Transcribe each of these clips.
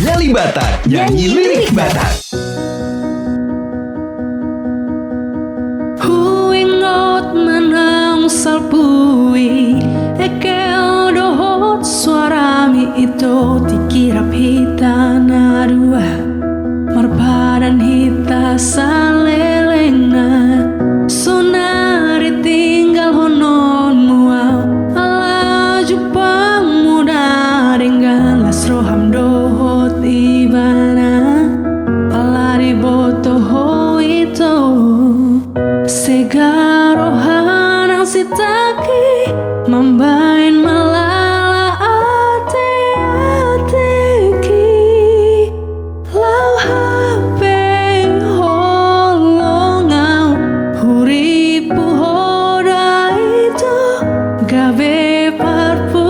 Nyali Batak, nyanyi lirik Batak. Huingot manang salpui Ekeo dohot suarami itu Dikirap hita narua Marpadan hita salelengna Sonari tinggal honon muau Ala jupang muda Dengan las roham dohot ibana Ala riboto ho itu Segarohan ang sitaki Mambain malala ate-ateki Lau hape holongau Huripu hoda itu Gabe parpu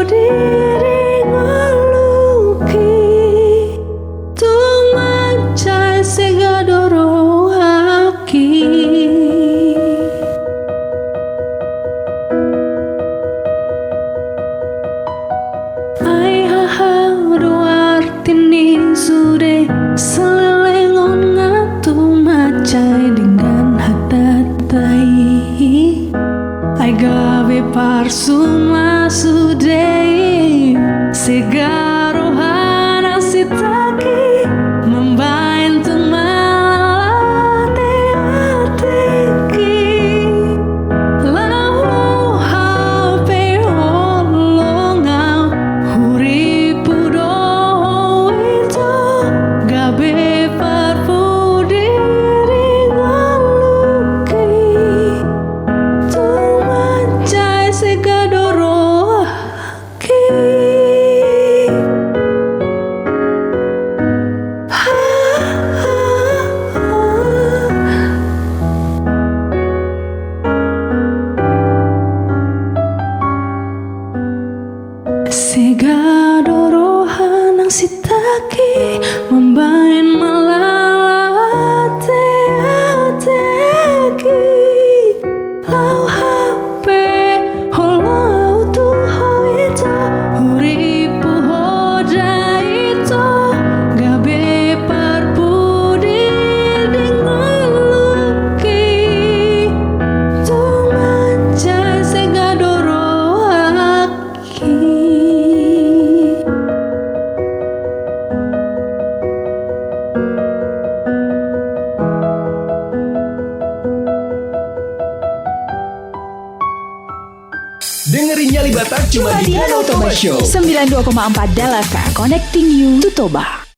diri ngaluki Tumacai segadoro haki Sude selelengon ngatu macai dengan hatatai Ai gawe parsuma sude segarohan asitaki membain tumalate ateki lau hape holongau huripu Gabe parpu diri ngaluki Tumacai segadoro haki Segadoro hanang sitaki Membain malate ateki Lau hape holau tuho itu Huripu hoda itu Gabe parpu diri ngaluki Tumacai segadoro haki Dengerin Nyali Batak cuma di Danau Toba Show 92,4 Dalaka, connecting you to Toba.